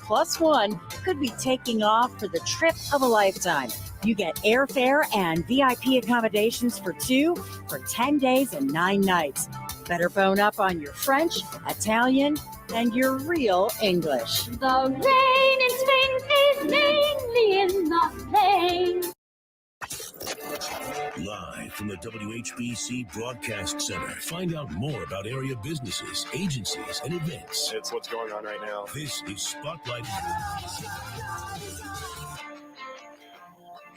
plus one could be taking off for the trip of a lifetime. You get airfare and VIP accommodations for two for 10 days and 9 nights. Better bone up on your French, Italian, and your real English. The rain in Spain is mainly in the plain. Live from the WHBC Broadcast Center. Find out more about area businesses, agencies, and events. It's what's going on right now. This is Spotlight.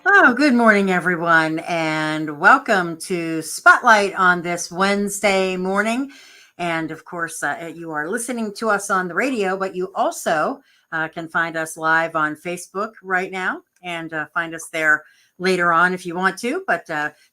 Oh, good morning, everyone, and welcome to Spotlight on this Wednesday morning. And of course, you are listening to us on the radio, but you also can find us live on Facebook right now and find us there later on if you want to. But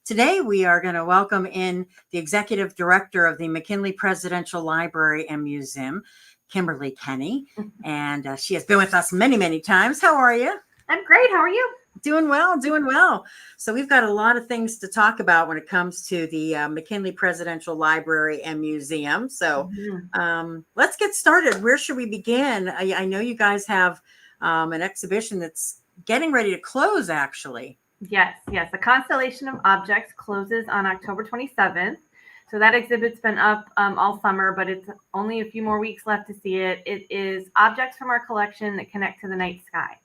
today we are going to welcome in the Executive Director of the McKinley Presidential Library and Museum, Kimberly Kenny. And she has been with us many, many times. How are you? I'm great. How are you? Doing well, doing well. So we've got a lot of things to talk about when it comes to the McKinley Presidential Library and Museum. So let's get started. Where should we begin? I know you guys have an exhibition that's getting ready to close, actually. Yes. The Constellation of Objects closes on October 27th. So that exhibit's been up all summer, but it's only a few more weeks left to see it. It is objects from our collection that connect to the night sky.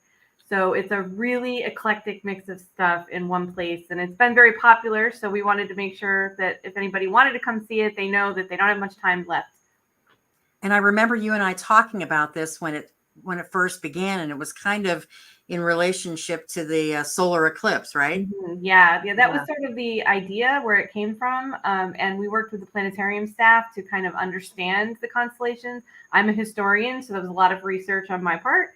So it's a really eclectic mix of stuff in one place, and it's been very popular. So we wanted to make sure that if anybody wanted to come see it, they know that they don't have much time left. And I remember you and I talking about this when it first began, and it was kind of in relationship to the solar eclipse, right? Mm-hmm. Yeah. That was sort of the idea where it came from. And we worked with the planetarium staff to kind of understand the constellations. I'm a historian, so there was a lot of research on my part.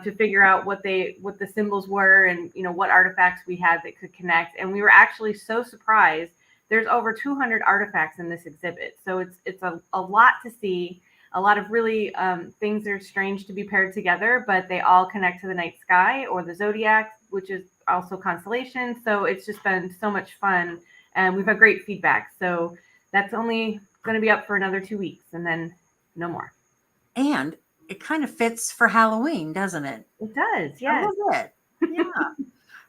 To figure out what the symbols were and what artifacts we had that could connect. And we were actually so surprised. There's over 200 artifacts in this exhibit, so it's a lot to see. A lot of really things that are strange to be paired together, but they all connect to the night sky or the zodiac, which is also constellation. So it's just been so much fun, and we've had great feedback. So that's only going to be up for another 2 weeks, and then no more. And it kind of fits for Halloween, doesn't it? It does, yes. I love it. Yeah.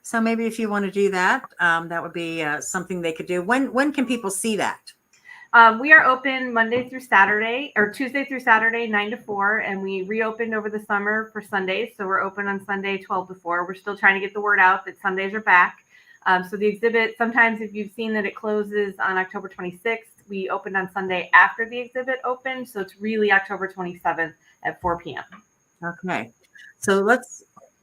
So maybe if you want to do that, that would be something they could do. When can people see that? We are open Monday through Saturday, or Tuesday through Saturday, 9 to 4, and we reopened over the summer for Sundays. So we're open on Sunday, 12 to 4. We're still trying to get the word out that Sundays are back. So the exhibit, sometimes if you've seen that it closes on October 26th, we opened on Sunday after the exhibit opened. So it's really October 27th at 4 p.m. Okay. So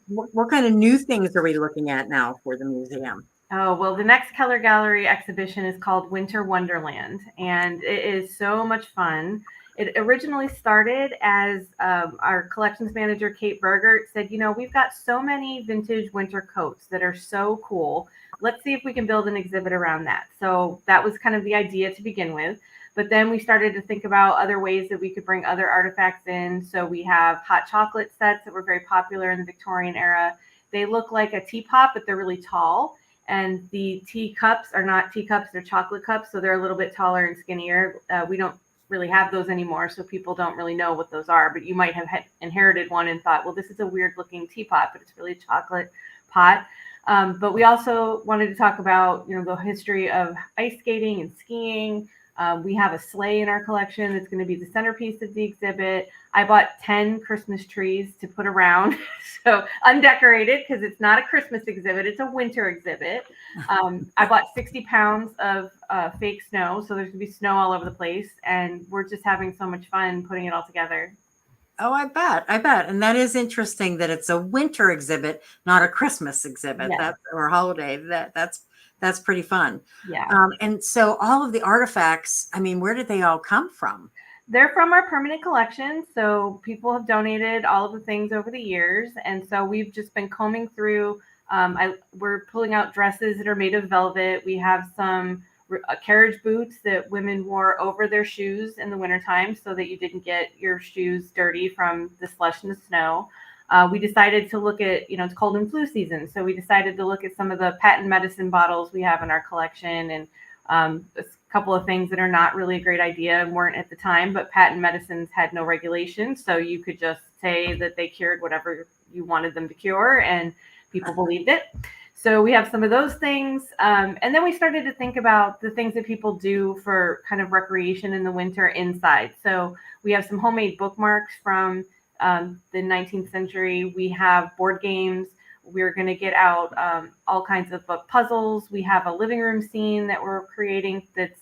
what kind of new things are we looking at now for the museum? Oh, well, the next Keller Gallery exhibition is called Winter Wonderland, and it is so much fun. It originally started as our collections manager, Kate Berger, said, we've got so many vintage winter coats that are so cool. Let's see if we can build an exhibit around that. So that was kind of the idea to begin with. But then we started to think about other ways that we could bring other artifacts in. So we have hot chocolate sets that were very popular in the Victorian era. They look like a teapot, but they're really tall. And the teacups are not teacups, they're chocolate cups. So they're a little bit taller and skinnier. We don't really have those anymore, so people don't really know what those are. But you might have inherited one and thought, well, this is a weird looking teapot, but it's really a chocolate pot. But we also wanted to talk about, the history of ice skating and skiing. We have a sleigh in our collection that's going to be the centerpiece of the exhibit. I bought 10 Christmas trees to put around, so undecorated, because it's not a Christmas exhibit, it's a winter exhibit. I bought 60 pounds of fake snow, so there's going to be snow all over the place, and we're just having so much fun putting it all together. Oh, I bet. And that is interesting that it's a winter exhibit, not a Christmas exhibit. Yes. Or holiday. That's pretty fun. Yeah. And so all of the artifacts, where did they all come from? They're from our permanent collection. So people have donated all of the things over the years. And so we've just been combing through. We're pulling out dresses that are made of velvet. We have some carriage boots that women wore over their shoes in the wintertime so that you didn't get your shoes dirty from the slush and the snow. We decided to look at, it's cold and flu season. So we decided to look at some of the patent medicine bottles we have in our collection, and a couple of things that are not really a great idea and weren't at the time, but patent medicines had no regulation. So you could just say that they cured whatever you wanted them to cure, and people believed it. So we have some of those things. And then we started to think about the things that people do for kind of recreation in the winter inside. So we have some homemade bookmarks from the 19th century. We have board games. We're going to get out all kinds of book puzzles. We have a living room scene that we're creating that's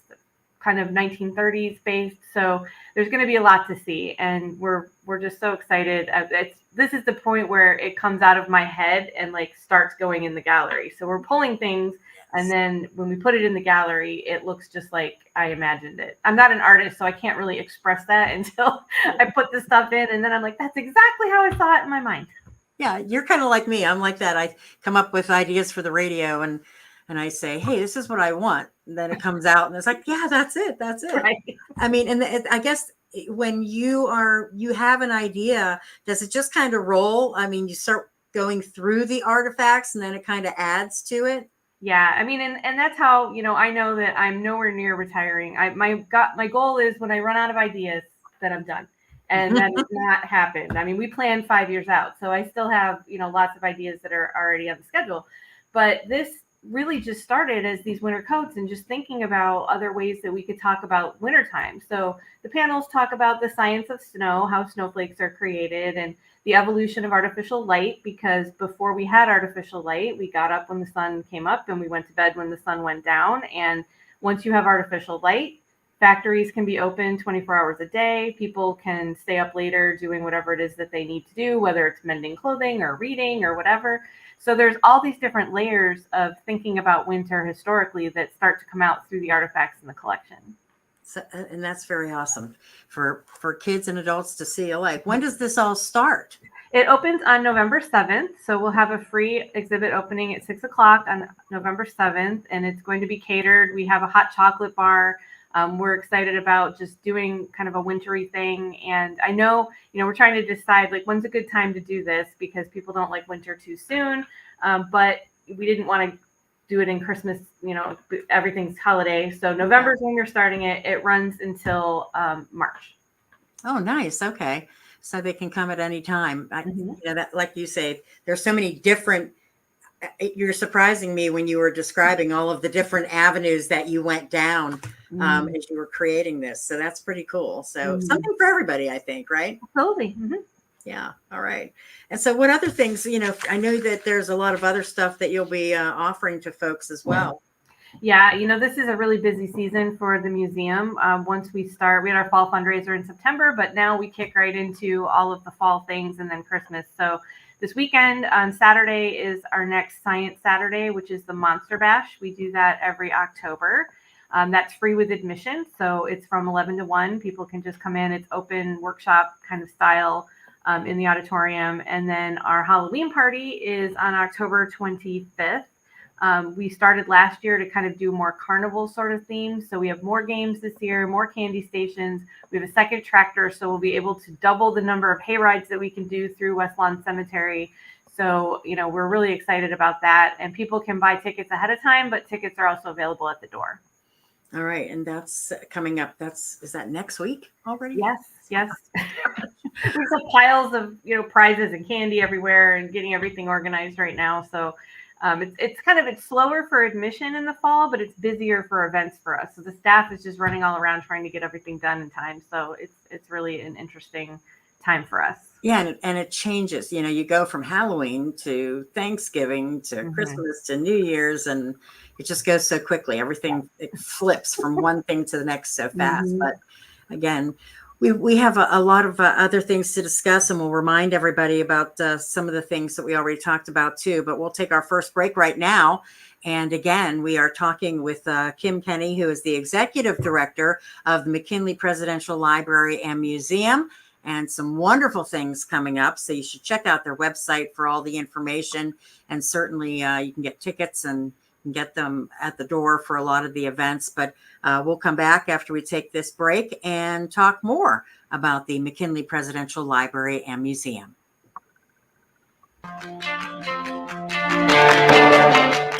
kind of 1930s based. So there's going to be a lot to see, and we're just so excited. This is the point where it comes out of my head and like starts going in the gallery. So we're pulling things, and then when we put it in the gallery, it looks just like I imagined it. I'm not an artist, so I can't really express that until I put the stuff in, and then I'm like, that's exactly how I saw it in my mind. Yeah, you're kind of like me. I'm like that. I come up with ideas for the radio, and I say, hey, this is what I want. And then it comes out and it's like, yeah, that's it. That's it. Right. I mean, and I guess when you have an idea, does it just kind of roll? I mean, you start going through the artifacts and then it kind of adds to it. Yeah. I mean, and that's how, I know that I'm nowhere near retiring. My goal is when I run out of ideas that I'm done. And that has not happened. I mean, we planned 5 years out. So I still have, lots of ideas that are already on the schedule. But this really just started as these winter coats and just thinking about other ways that we could talk about wintertime. So the panels talk about the science of snow, how snowflakes are created, and the evolution of artificial light, because before we had artificial light, we got up when the sun came up and we went to bed when the sun went down. And once you have artificial light, factories can be open 24 hours a day. People can stay up later doing whatever it is that they need to do, whether it's mending clothing or reading or whatever. So there's all these different layers of thinking about winter historically that start to come out through the artifacts in the collection. So, and that's very awesome for kids and adults to see alike. When does this all start? It opens on November 7th. So we'll have a free exhibit opening at 6 o'clock on November 7th, and it's going to be catered. We have a hot chocolate bar. We're excited about just doing kind of a wintry thing. And I know, we're trying to decide like when's a good time to do this, because people don't like winter too soon. But we didn't want to do it in Christmas, everything's holiday. So November is when we're starting it. It runs until March. Oh, nice. Okay. So they can come at any time. That, like you say, there's so many different. You're surprising me when you were describing all of the different avenues that you went down as you were creating this. So that's pretty cool. So something for everybody, I think, right? Absolutely. Mm-hmm. Yeah. All right. And so what other things, I know that there's a lot of other stuff that you'll be offering to folks as well. Yeah. This is a really busy season for the museum. Once we start, we had our fall fundraiser in September, but now we kick right into all of the fall things and then Christmas. So this weekend on Saturday is our next Science Saturday, which is the Monster Bash. We do that every October. That's free with admission. So it's from 11 to 1. People can just come in. It's open workshop kind of style in the auditorium. And then our Halloween party is on October 25th. We started last year to kind of do more carnival sort of themes. So we have more games this year, more candy stations. We have a second tractor, so we'll be able to double the number of hay rides that we can do through West Lawn Cemetery. So, we're really excited about that. And people can buy tickets ahead of time, but tickets are also available at the door. All right. And that's coming up. Is that next week already? Yes. There's piles of, prizes and candy everywhere and getting everything organized right now. So it's slower for admission in the fall, but it's busier for events for us. So the staff is just running all around trying to get everything done in time. So it's really an interesting time for us. Yeah, and it changes. You go from Halloween to Thanksgiving to Christmas to New Year's, and it just goes so quickly. Everything it flips from one thing to the next so fast. But again, we have a lot of other things to discuss, and we'll remind everybody about some of the things that we already talked about too. But we'll take our first break right now. And again, we are talking with Kim Kenny, who is the executive director of the McKinley Presidential Library and Museum, and some wonderful things coming up. So you should check out their website for all the information. And certainly you can get tickets and get them at the door for a lot of the events. But we'll come back after we take this break and talk more about the McKinley Presidential Library and Museum.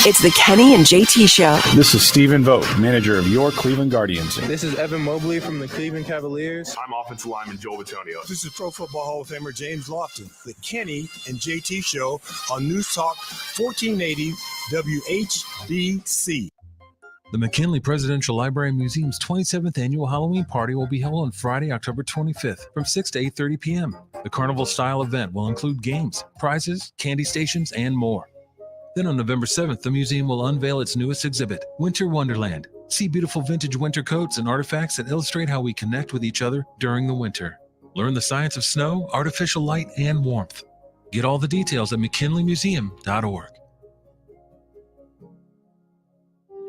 It's the Kenny and JT Show. This is Stephen Vogt, manager of your Cleveland Guardians. This is Evan Mobley from the Cleveland Cavaliers. I'm offensive lineman Joel Batonio. This is Pro Football Hall of Famer James Lofton. The Kenny and JT Show on News Talk 1480 WHBC. The McKinley Presidential Library Museum's 27th Annual Halloween Party will be held on Friday, October 25th from 6 to 8:30 p.m. The carnival-style event will include games, prizes, candy stations, and more. Then on November 7th, the museum will unveil its newest exhibit, Winter Wonderland. See beautiful vintage winter coats and artifacts that illustrate how we connect with each other during the winter. Learn the science of snow, artificial light, and warmth. Get all the details at mckinleymuseum.org.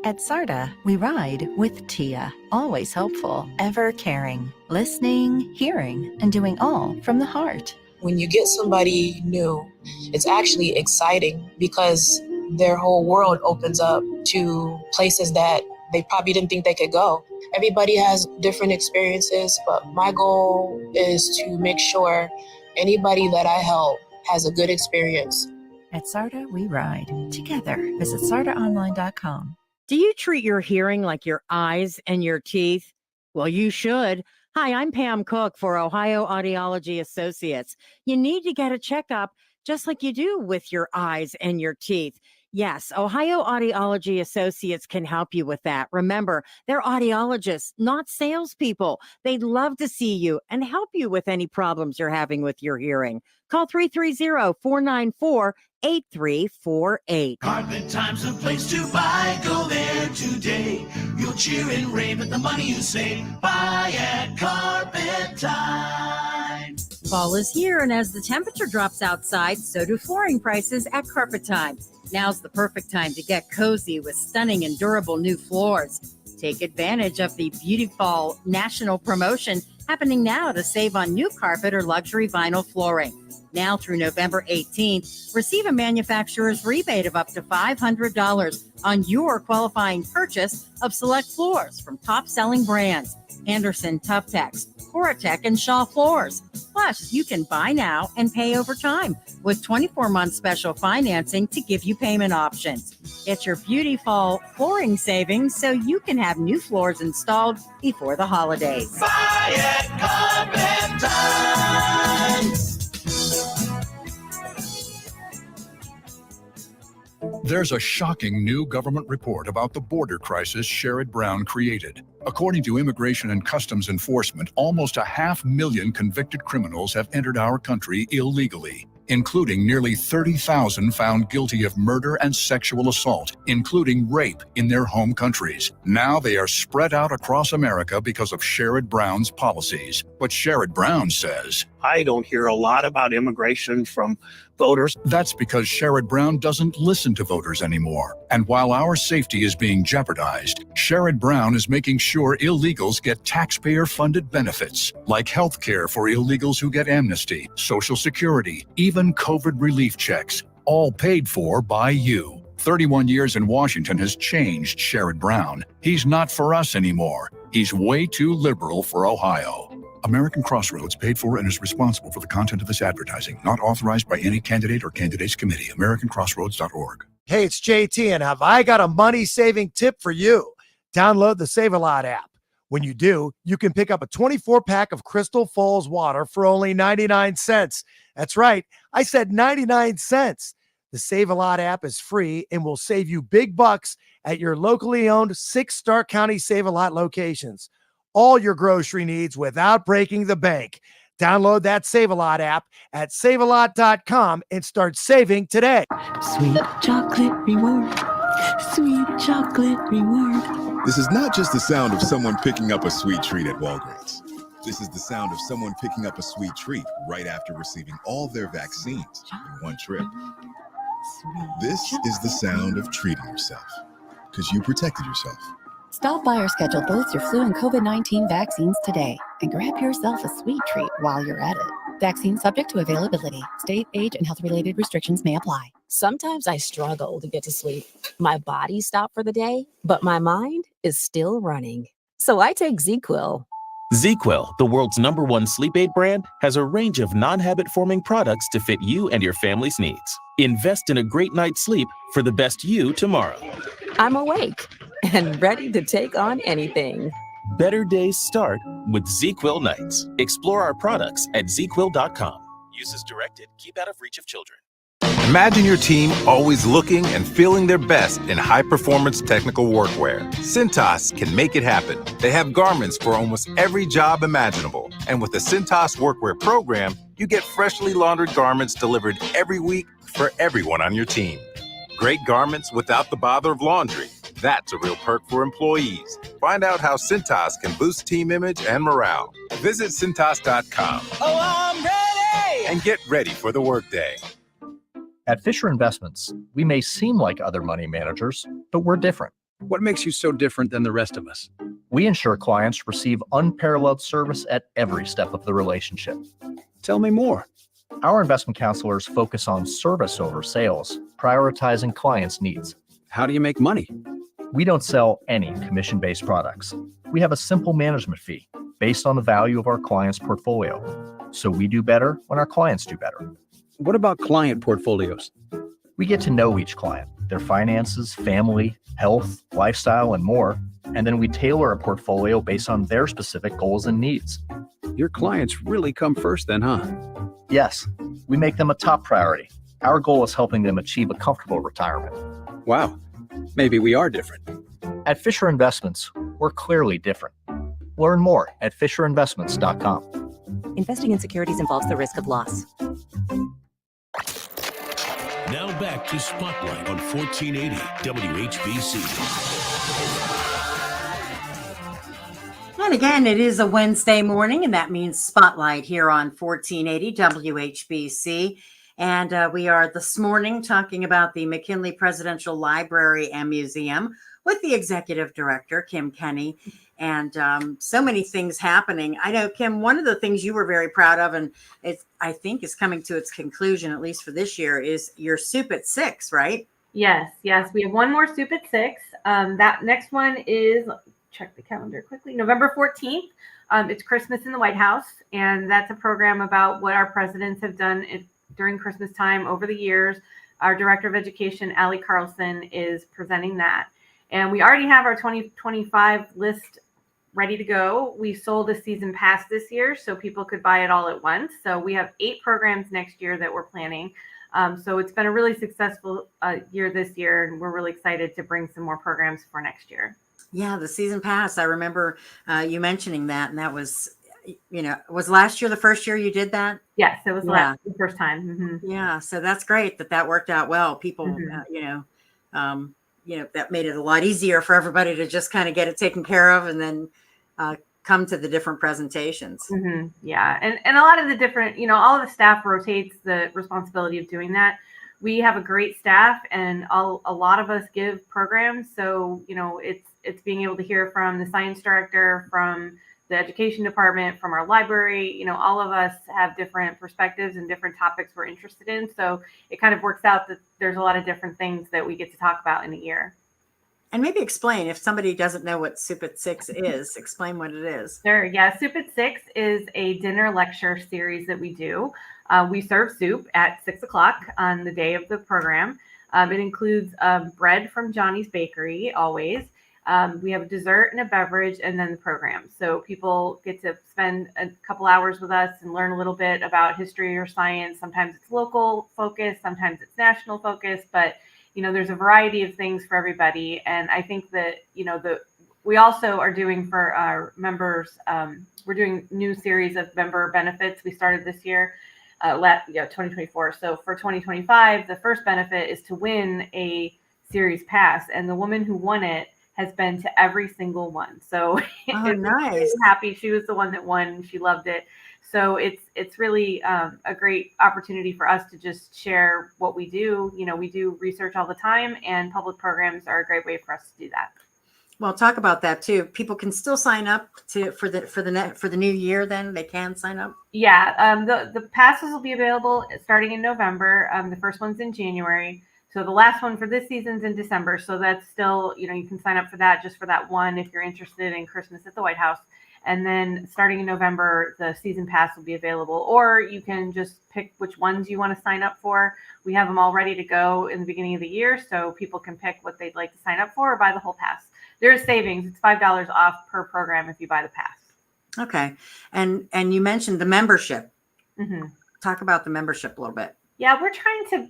At SARTA, we ride with Tia. Always helpful, ever caring, listening, hearing, and doing all from the heart. When you get somebody new, it's actually exciting because their whole world opens up to places that they probably didn't think they could go. Everybody has different experiences, but my goal is to make sure anybody that I help has a good experience. At SARTA, we ride together. Visit sartaonline.com. Do you treat your hearing like your eyes and your teeth? Well, you should. Hi, I'm Pam Cook for Ohio Audiology Associates. You need to get a checkup just like you do with your eyes and your teeth. Yes, Ohio Audiology Associates can help you with that. Remember, they're audiologists, not salespeople. They'd love to see you and help you with any problems you're having with your hearing. Call 330-494-8348. Carpet Time's a place to buy. Go there today. You'll cheer and rave at the money you save. Buy at Carpet Time. Fall is here, and as the temperature drops outside, so do flooring prices at Carpet Time. Now's the perfect time to get cozy with stunning and durable new floors. Take advantage of the Beautiful National Promotion happening now to save on new carpet or luxury vinyl flooring. Now through November 18th, receive a manufacturer's rebate of up to $500 on your qualifying purchase of select floors from top-selling brands: Anderson, Tuftex, Coratec, and Shaw Floors. Plus, you can buy now and pay over time with 24-month special financing to give you payment options. Get your beautiful flooring savings so you can have new floors installed before the holidays. Buy at Carpet Time. There's a shocking new government report about the border crisis Sherrod Brown created. According to Immigration and Customs Enforcement, almost 500,000 convicted criminals have entered our country illegally, including nearly 30,000 found guilty of murder and sexual assault, including rape in their home countries. Now they are spread out across America because of Sherrod Brown's policies. But Sherrod Brown says, I don't hear a lot about immigration from voters. That's because Sherrod Brown doesn't listen to voters anymore. And while our safety is being jeopardized, Sherrod Brown is making sure illegals get taxpayer-funded benefits, like health care for illegals who get amnesty, Social Security, even COVID relief checks, all paid for by you. 31 years in Washington has changed Sherrod Brown. He's not for us anymore. He's way too liberal for Ohio. American Crossroads paid for and is responsible for the content of this advertising, not authorized by any candidate or candidates committee. AmericanCrossroads.org. Hey, it's JT, and have I got a money-saving tip for you? Download the Save-A-Lot app. When you do, you can pick up a 24-pack of Crystal Falls water for only 99 cents. That's right, I said 99 cents. The Save-A-Lot app is free and will save you big bucks at your locally owned 6 Stark County Save-A-Lot locations. All your grocery needs without breaking the bank. Download that Save-A-Lot app at savealot.com and start saving today. Sweet chocolate reward. Sweet chocolate reward. This is not just the sound of someone picking up a sweet treat at Walgreens. This is the sound of someone picking up a sweet treat right after receiving all their vaccines in one trip. This is the sound of treating yourself, because you protected yourself. Stop by or schedule both your flu and COVID-19 vaccines today and grab yourself a sweet treat while you're at it. Vaccine subject to availability. State, age, and health-related restrictions may apply. Sometimes I struggle to get to sleep. My body stopped for the day, but my mind is still running. So I take ZQuil. ZzzQuil, the world's #1 sleep aid brand, has a range of non-habit forming products to fit you and your family's needs. Invest in a great night's sleep for the best you tomorrow. I'm awake and ready to take on anything. Better days start with ZzzQuil nights. Explore our products at ZzzQuil.com. Use as directed. Keep out of reach of children. Imagine your team always looking and feeling their best in high-performance technical workwear. Cintas can make it happen. They have garments for almost every job imaginable. And with the Cintas Workwear program, you get freshly laundered garments delivered every week for everyone on your team. Great garments without the bother of laundry. That's a real perk for employees. Find out how Cintas can boost team image and morale. Visit Cintas.com. Oh, I'm ready! And get ready for the workday. At Fisher Investments, we may seem like other money managers, but we're different. What makes you so different than the rest of us? We ensure clients receive unparalleled service at every step of the relationship. Tell me more. Our investment counselors focus on service over sales, prioritizing clients' needs. How do you make money? We don't sell any commission-based products. We have a simple management fee based on the value of our clients' portfolio. So we do better when our clients do better. What about client portfolios? We get to know each client, their finances, family, health, lifestyle, and more, and then we tailor a portfolio based on their specific goals and needs. Your clients really come first then, huh? Yes, we make them a top priority. Our goal is helping them achieve a comfortable retirement. Wow, maybe we are different. At Fisher Investments, we're clearly different. Learn more at FisherInvestments.com. Investing in securities involves the risk of loss. Now back to Spotlight on 1480 WHBC. And again, it is a Wednesday morning, and that means Spotlight here on 1480 WHBC. And we are this morning talking about the McKinley Presidential Library and Museum with the executive director, Kim Kenny, and so many things happening. I know, Kim, one of the things you were very proud of, and I think is coming to its conclusion, at least for this year, is your Soup at 6, right? Yes. We have one more Soup at 6. That next one is, check the calendar quickly, November 14th. It's Christmas in the White House, and that's a program about what our presidents have done during Christmas time over the years. Our Director of Education, Allie Carlson, is presenting that. And we already have our 2025 list ready to go. We sold a season pass this year, so people could buy it all at once. So we have 8 programs next year that we're planning. So it's been a really successful year this year, and we're really excited to bring some more programs for next year. Yeah, the season pass. I remember you mentioning that, and that was, was last year the first year you did that? Yes, it was the first time. Mm-hmm. Yeah, so that's great that worked out well. People, that made it a lot easier for everybody to just kind of get it taken care of and then come to the different presentations. Mm-hmm. Yeah. And a lot of the different, all of the staff rotates the responsibility of doing that. We have a great staff, and a lot of us give programs. So, it's being able to hear from the science director, from the education department, from our library. All of us have different perspectives and different topics we're interested in. So it kind of works out that there's a lot of different things that we get to talk about in a year. And maybe explain, if somebody doesn't know what Soup at 6 is, explain what it is. Sure. Yeah. Soup at 6 is a dinner lecture series that we do. We serve soup at 6 o'clock on the day of the program. It includes bread from Johnny's Bakery, always. We have a dessert and a beverage, and then the program. So people get to spend a couple hours with us and learn a little bit about history or science. Sometimes it's local focus, sometimes it's national focus, but there's a variety of things for everybody. And I think that, we also are doing for our members, we're doing new series of member benefits. We started this year, 2024. So for 2025, the first benefit is to win a series pass. And the woman who won it has been to every single one. So nice. Really happy. She was the one that won. She loved it. So it's really a great opportunity for us to just share what we do. We do research all the time, and public programs are a great way for us to do that. Well, talk about that too. People can still sign up for the new year. Then they can sign up. Yeah, the passes will be available starting in November. The first one's in January. So the last one for this season's in December. So that's still, you can sign up for that, just for that one if you're interested in Christmas at the White House. And then starting in November, the season pass will be available, or you can just pick which ones you want to sign up for. We have them all ready to go in the beginning of the year, so people can pick what they'd like to sign up for or buy the whole pass. There's savings. It's $5 off per program if you buy the pass. Okay. And you mentioned the membership. Mm-hmm. Talk about the membership a little bit. Yeah,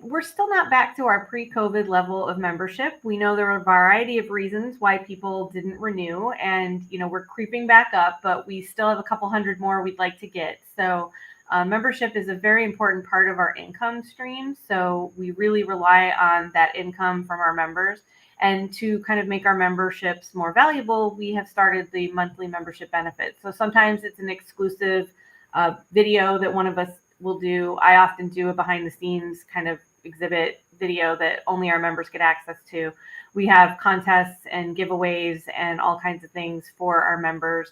we're still not back to our pre-COVID level of membership. We know there are a variety of reasons why people didn't renew, and, we're creeping back up, but we still have a couple hundred more we'd like to get. So membership is a very important part of our income stream. So we really rely on that income from our members. And to kind of make our memberships more valuable, we have started the monthly membership benefits. So sometimes it's an exclusive video that one of us will do. I often do a behind the scenes kind of exhibit video that only our members get access to. We have contests and giveaways and all kinds of things for our members.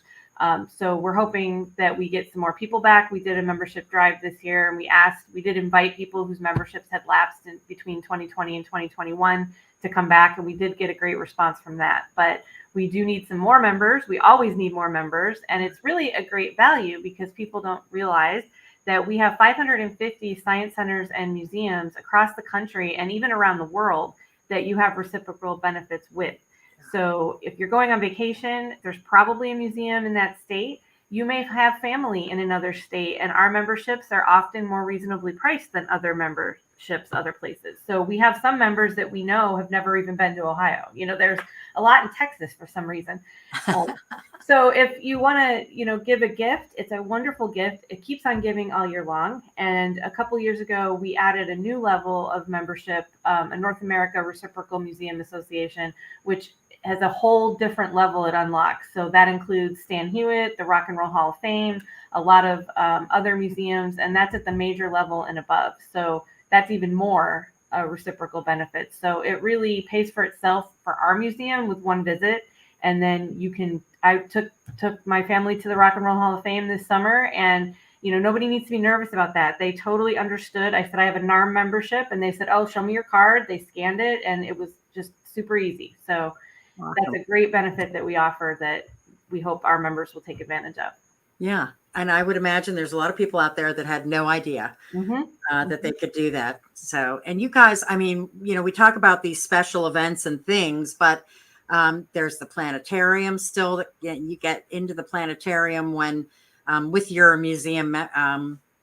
So we're hoping that we get some more people back. We did a membership drive this year, and we did invite people whose memberships had lapsed in between 2020 and 2021 to come back. And we did get a great response from that. But we do need some more members. We always need more members. And it's really a great value because people don't realize that we have 550 science centers and museums across the country and even around the world that you have reciprocal benefits with. So if you're going on vacation, there's probably a museum in that state. You may have family in another state, and our memberships are often more reasonably priced than other memberships other places. So we have some members that we know have never even been to Ohio. There's a lot in Texas for some reason. So if you want to, give a gift, it's a wonderful gift. It keeps on giving all year long. And a couple years ago, we added a new level of membership, a North America Reciprocal Museum Association, which has a whole different level it unlocks. So that includes Stan Hewitt, the Rock and Roll Hall of Fame, a lot of other museums, and that's at the major level and above. So that's even more reciprocal benefits. So it really pays for itself for our museum with one visit. And then I took my family to the Rock and Roll Hall of Fame this summer, and nobody needs to be nervous about that. They totally understood. I said, I have a NARM membership, and they said, oh, show me your card. They scanned it, and it was just super easy. So that's a great benefit that we offer that we hope our members will take advantage of. Yeah. And I would imagine there's a lot of people out there that had no idea that they could do that. So, and you guys, we talk about these special events and things, but there's the planetarium still that you get into the planetarium when with your museum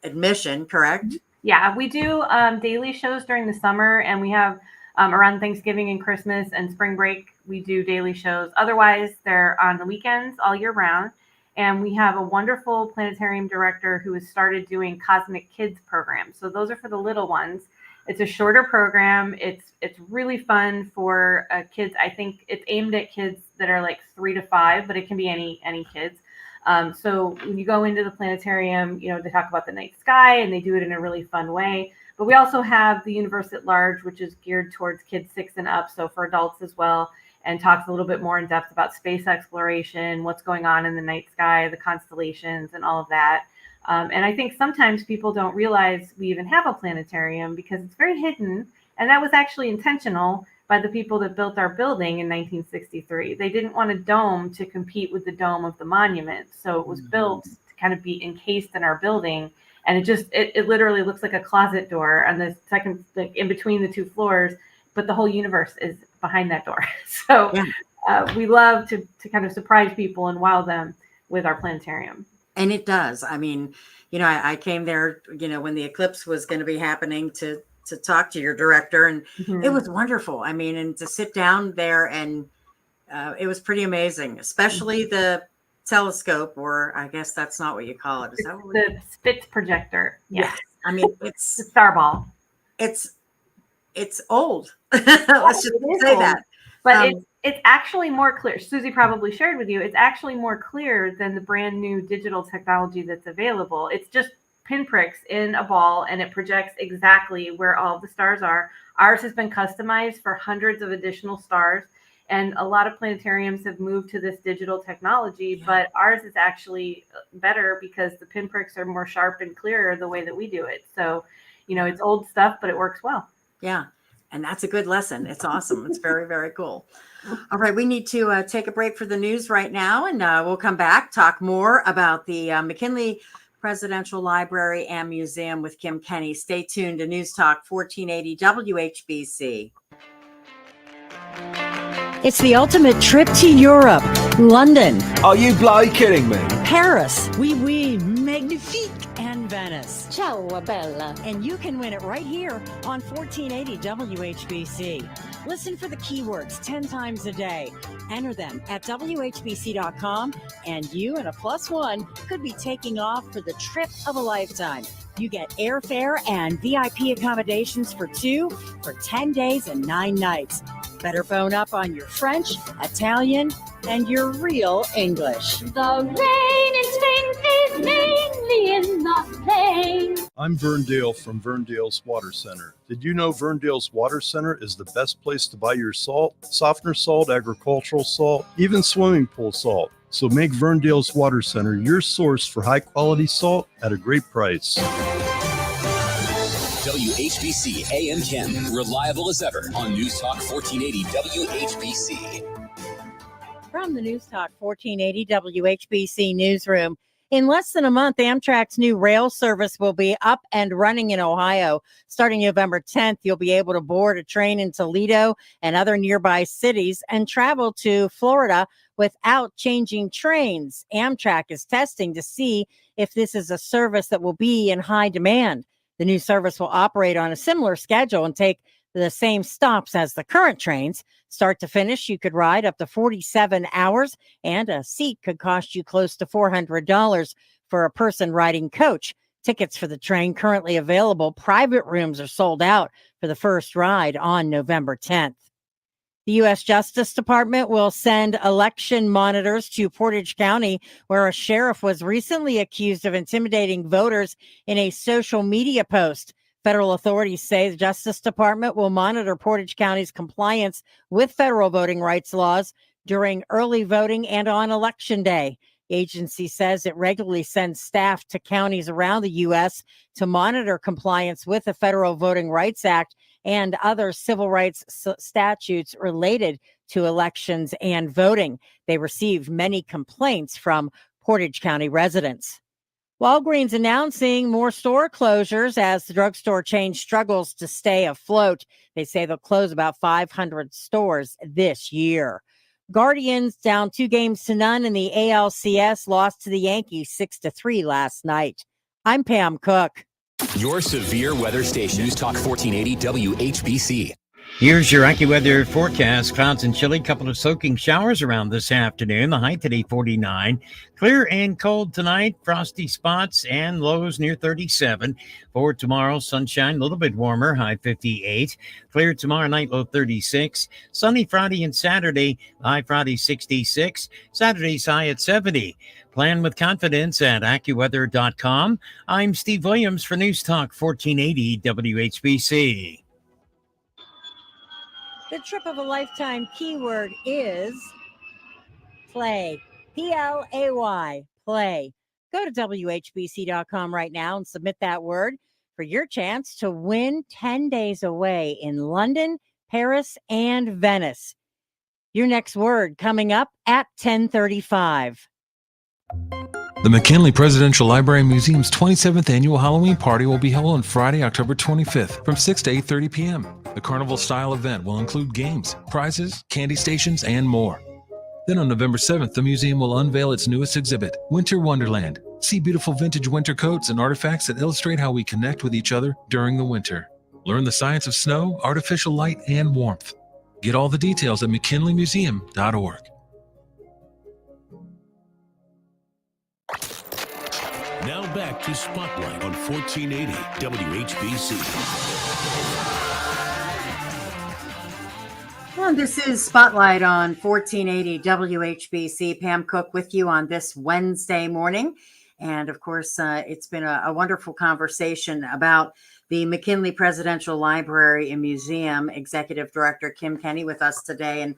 admission, correct? Yeah, we do daily shows during the summer, and we have around Thanksgiving and Christmas and spring break, we do daily shows. Otherwise, they're on the weekends all year round. And we have a wonderful planetarium director who has started doing Cosmic Kids programs. So those are for the little ones. It's a shorter program. It's really fun for kids. I think it's aimed at kids that are like 3 to 5, but it can be any kids. So when you go into the planetarium, they talk about the night sky, and they do it in a really fun way. But we also have the Universe at Large, which is geared towards kids 6 and up, so for adults as well, and talks a little bit more in depth about space exploration, what's going on in the night sky, the constellations, and all of that. And I think sometimes people don't realize we even have a planetarium because it's very hidden. And that was actually intentional by the people that built our building in 1963. They didn't want a dome to compete with the dome of the monument. So it was built to kind of be encased in our building. And it literally looks like a closet door on the second, like in between the two floors, but the whole universe is behind that door. So we love to kind of surprise people and wow them with our planetarium. And it does. I came there, when the eclipse was going to be happening to talk to your director, and it was wonderful. And to sit down there, and it was pretty amazing, especially the telescope, or I guess that's not what you call it. Is that what the Spitz projector? Yes. It's the star ball. It's old. Let's just say old. that. But it's actually more clear. Susie probably shared with you. It's actually more clear than the brand new digital technology that's available. It's just pinpricks in a ball, and it projects exactly where all the stars are. Ours has been customized for hundreds of additional stars, and a lot of planetariums have moved to this digital technology, but ours is actually better because the pinpricks are more sharp and clearer the way that we do it. So, it's old stuff, but it works well. Yeah. And that's a good lesson. It's awesome. It's very, very cool. All right. We need to take a break for the news right now, and we'll come back, talk more about the McKinley Presidential Library and Museum with Kim Kenny. Stay tuned to News Talk 1480 WHBC. It's the ultimate trip to Europe. London. Are you bloody kidding me? Paris. Oui, magnifique. And Venice. Ciao, bella. And you can win it right here on 1480 WHBC. Listen for the keywords 10 times a day. Enter them at WHBC.com, and you and a +1 could be taking off for the trip of a lifetime. You get airfare and VIP accommodations for 2 for 10 days and 9 nights. Better phone up on your French, Italian, and your real English. The rain in Spain is mainly in the plain. I'm Verndale from Verndale's Water Center. Did you know Verndale's Water Center is the best place to buy your salt, softener salt, agricultural salt, even swimming pool salt? So make Verndale's Water Center your source for high quality salt at a great price. WHBC AM 10, reliable as ever on News Talk 1480 WHBC. From the News Talk 1480 WHBC newsroom, in less than a month, Amtrak's new rail service will be up and running in Ohio. Starting November 10th, you'll be able to board a train in Toledo and other nearby cities and travel to Florida without changing trains. Amtrak is testing to see if this is a service that will be in high demand. The new service will operate on a similar schedule and take the same stops as the current trains. Start to finish, you could ride up to 47 hours, and a seat could cost you close to $400 for a person riding coach. Tickets for the train currently available. Private rooms are sold out for the first ride on November 10th. The U.S. Justice Department will send election monitors to Portage County, where a sheriff was recently accused of intimidating voters in a social media post. Federal authorities say the Justice Department will monitor Portage County's compliance with federal voting rights laws during early voting and on Election Day. The agency says it regularly sends staff to counties around the U.S. to monitor compliance with the Federal Voting Rights Act and other civil rights statutes related to elections and voting. They received many complaints from Portage County residents. Walgreens announcing more store closures as the drugstore chain struggles to stay afloat. They say they'll close about 500 stores this year. Guardians down 2-0 in the ALCS, lost to the Yankees 6-3 last night. I'm Pam Cook. Your severe weather station, News Talk 1480 WHBC. Here's your AccuWeather forecast. Clouds and chilly, couple of soaking showers around this afternoon. The high today 49. Clear and cold tonight. Frosty spots and lows near 37. For tomorrow, sunshine, a little bit warmer, high 58. Clear tomorrow night, low 36. Sunny Friday and Saturday, high Friday 66. Saturday's high at 70. Plan with confidence at AccuWeather.com. I'm Steve Williams for News Talk 1480 WHBC. The trip of a lifetime keyword is play. Play. Play. Go to WHBC.com right now and submit that word for your chance to win 10 days away in London, Paris, and Venice. Your next word coming up at 10:35. The McKinley Presidential Library and Museum's 27th Annual Halloween Party will be held on Friday, October 25th from 6 to 8:30 p.m. The carnival-style event will include games, prizes, candy stations, and more. Then on November 7th, the museum will unveil its newest exhibit, Winter Wonderland. See beautiful vintage winter coats and artifacts that illustrate how we connect with each other during the winter. Learn the science of snow, artificial light, and warmth. Get all the details at mckinleymuseum.org. Now back to Spotlight on 1480 WHBC. Well, this is Spotlight on 1480 WHBC. Pam Cook with you on this Wednesday morning. And of course, it's been a wonderful conversation about the McKinley Presidential Library and Museum. Executive Director Kim Kenny with us today. And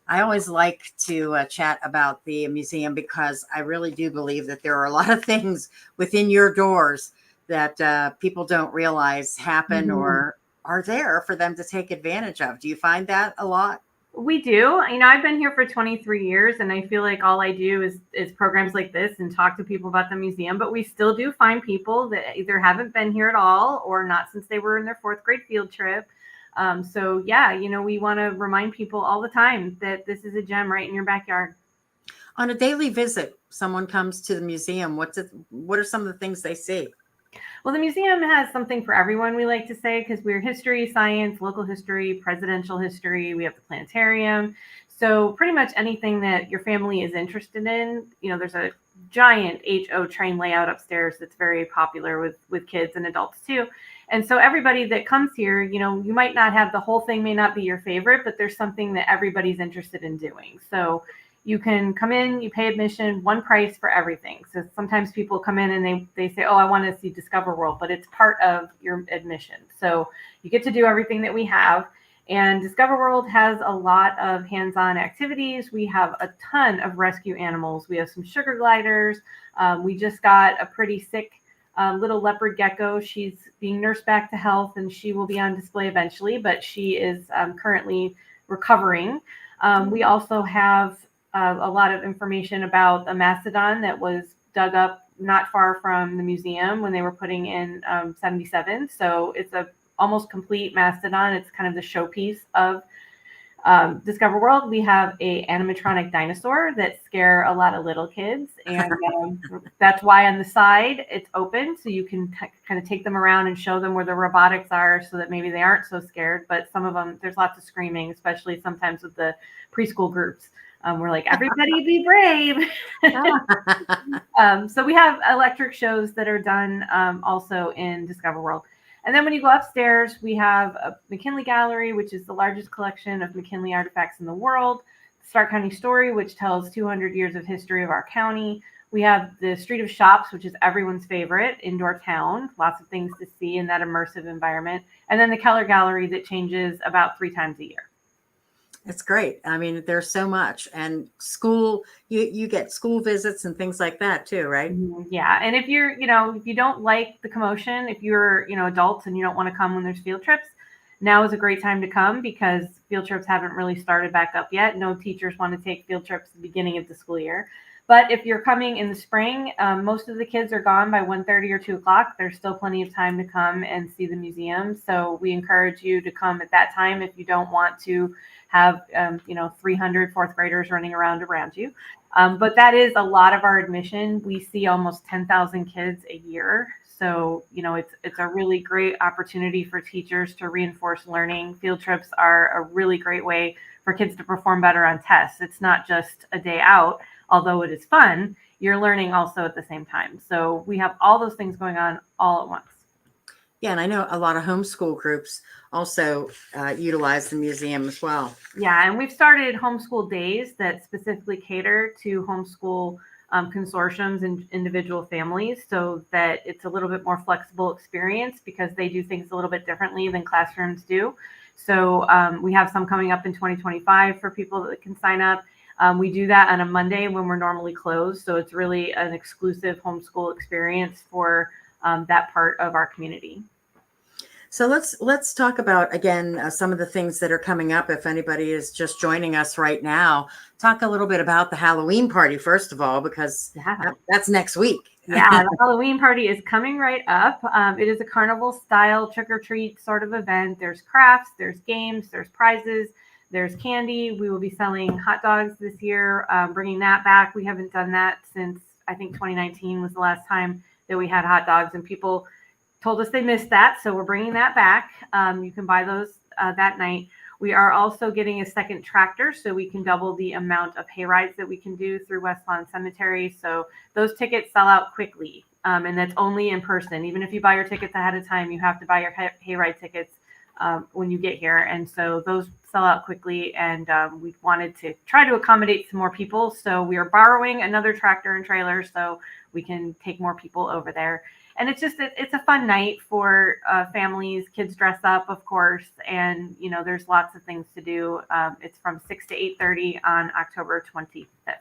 I always like to chat about the museum because I really do believe that there are a lot of things within your doors that people don't realize happen or are there for them to take advantage of. Do you find that a lot? We do. I've been here for 23 years, and I feel like all I do is programs like this and talk to people about the museum. But we still do find people that either haven't been here at all or not since they were in their 4th grade field trip. So yeah, we want to remind people all the time that this is a gem right in your backyard. On a daily visit, someone comes to the museum. What are some of the things they see? Well, the museum has something for everyone, we like to say, because we're history, science, local history, presidential history. We have the planetarium. So pretty much anything that your family is interested in, there's a giant HO train layout upstairs that's very popular with kids and adults too. And so everybody that comes here, you might not have the whole thing, may not be your favorite, but there's something that everybody's interested in doing. So you can come in, you pay admission, one price for everything. So sometimes people come in and they say, oh, I want to see Discover World, but it's part of your admission. So you get to do everything that we have. And Discover World has a lot of hands-on activities. We have a ton of rescue animals. We have some sugar gliders. We just got a pretty sick little leopard gecko. She's being nursed back to health, and she will be on display eventually, but she is currently recovering. We also have a lot of information about a mastodon that was dug up not far from the museum when they were putting in 77. So it's a almost complete mastodon. It's kind of the showpiece of Discover World. We have a animatronic dinosaur that scare a lot of little kids, and that's why on the side it's open, so you can kind of take them around and show them where the robotics are, so that maybe they aren't so scared. But some of them, there's lots of screaming, especially sometimes with the preschool groups. We're like, everybody be brave. So we have electric shows that are done also in Discover World. And then when you go upstairs, we have a McKinley Gallery, which is the largest collection of McKinley artifacts in the world. Stark County Story, which tells 200 years of history of our county. We have the Street of Shops, which is everyone's favorite indoor town. Lots of things to see in that immersive environment. And then the Keller Gallery that changes about 3 times a year. It's great. I mean, there's so much, and school, you get school visits and things like that too, right? Yeah. And if you're, if you don't like the commotion, if you're, adults and you don't want to come when there's field trips, now is a great time to come because field trips haven't really started back up yet. No teachers want to take field trips at the beginning of the school year. But if you're coming in the spring, most of the kids are gone by 1:30 or 2 o'clock. There's still plenty of time to come and see the museum. So we encourage you to come at that time if you don't want to have 300 4th graders running around you. But that is a lot of our admission. We see almost 10,000 kids a year. So, it's a really great opportunity for teachers to reinforce learning. Field trips are a really great way for kids to perform better on tests. It's not just a day out, although it is fun. You're learning also at the same time. So we have all those things going on all at once. Yeah, and I know a lot of homeschool groups also utilize the museum as well. Yeah, and we've started homeschool days that specifically cater to homeschool consortiums and individual families so that it's a little bit more flexible experience because they do things a little bit differently than classrooms do. So we have some coming up in 2025 for people that can sign up. We do that on a Monday when we're normally closed. So it's really an exclusive homeschool experience for that part of our community. So let's talk about, again, some of the things that are coming up. If anybody is just joining us right now, talk a little bit about the Halloween party, first of all, because that's next week. Yeah, the Halloween party is coming right up. It is a carnival style trick-or-treat sort of event. There's crafts, there's games, there's prizes, there's candy. We will be selling hot dogs this year, bringing that back. We haven't done that since, I think, 2019 was the last time that we had hot dogs, and people told us they missed that. So we're bringing that back. You can buy those that night. We are also getting a second tractor so we can double the amount of hay rides that we can do through West Lawn Cemetery. So those tickets sell out quickly, and that's only in person. Even if you buy your tickets ahead of time, you have to buy your hay ride tickets when you get here. And so those sell out quickly, and we wanted to try to accommodate some more people. So we are borrowing another tractor and trailer so we can take more people over there. And it's a fun night for families. Kids dress up, of course, and there's lots of things to do. It's from 6 to 8:30 on October 25th.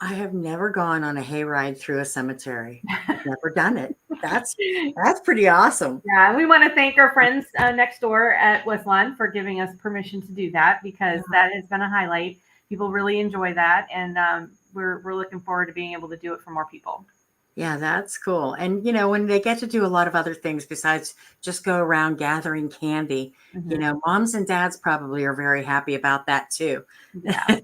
I have never gone on a hayride through a cemetery. I've never done it. That's pretty awesome. Yeah, we want to thank our friends next door at West Lawn for giving us permission to do that, because that has been a highlight. People really enjoy that, and we're looking forward to being able to do it for more people. Yeah, that's cool. And, when they get to do a lot of other things besides just go around gathering candy, moms and dads probably are very happy about that too. Yeah.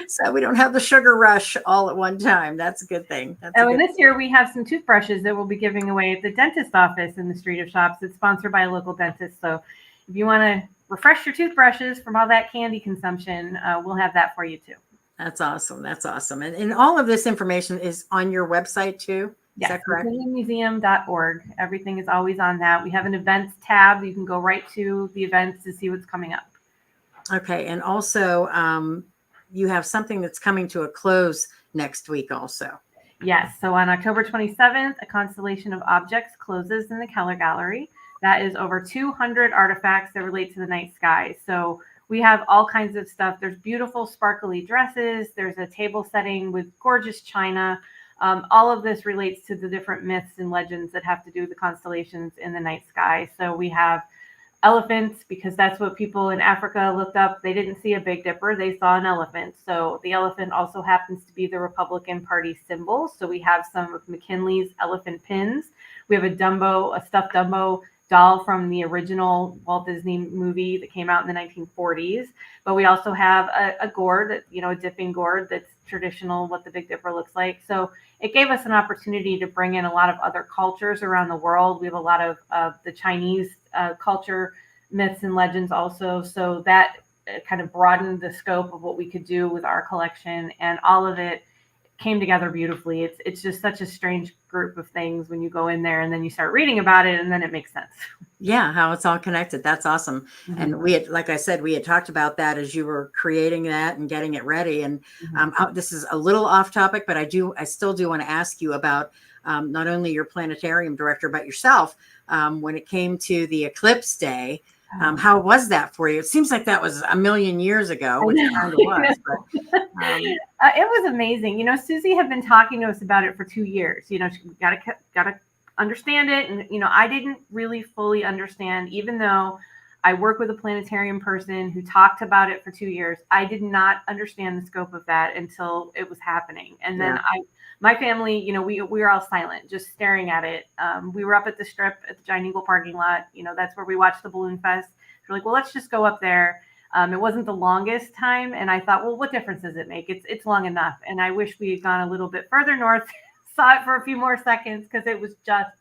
So we don't have the sugar rush all at one time. That's a good thing. And this year we have some toothbrushes that we'll be giving away at the dentist office in the Street of Shops. It's sponsored by a local dentist. So if you want to refresh your toothbrushes from all that candy consumption, we'll have that for you too. That's awesome. That's awesome. And all of this information is on your website too? Is that correct? McKinleymuseum.org. Everything is always on that. We have an events tab. You can go right to the events to see what's coming up. Okay. And also, you have something that's coming to a close next week also. Yes. So on October 27th, a constellation of objects closes in the Keller Gallery. That is over 200 artifacts that relate to the night sky. So we have all kinds of stuff. There's beautiful sparkly dresses. There's a table setting with gorgeous china. All of this relates to the different myths and legends that have to do with the constellations in the night sky. So we have elephants, because that's what people in Africa looked up. They didn't see a Big Dipper. They saw an elephant. So the elephant also happens to be the Republican Party symbol. So we have some of McKinley's elephant pins. We have a stuffed Dumbo doll from the original Walt Disney movie that came out in the 1940s. But we also have a gourd, a dipping gourd that's traditional, what the Big Dipper looks like. So it gave us an opportunity to bring in a lot of other cultures around the world. We have a lot of the Chinese culture, myths and legends also. So that kind of broadened the scope of what we could do with our collection, and all of it came together beautifully. It's just such a strange group of things when you go in there and then you start reading about it, and then it makes sense. Yeah, how it's all connected. That's awesome. Mm-hmm. And we had, like I said, we had talked about that as you were creating that and getting it ready. And this is a little off topic, but I still do want to ask you about not only your planetarium director, but yourself when it came to the eclipse day. How was that for you? It seems like that was a million years ago, which it kind of was. But, it was amazing. Susie had been talking to us about it for 2 years. She gotta understand it, and I didn't really fully understand, even though I work with a planetarium person who talked about it for 2 years. I did not understand the scope of that until it was happening, and then my family, we were all silent, just staring at it. We were up at the Strip at the Giant Eagle parking lot. That's where we watched the Balloon Fest. We're like, well, let's just go up there. It wasn't the longest time, and I thought, well, what difference does it make? It's long enough, and I wish we had gone a little bit further north, saw it for a few more seconds, because it was just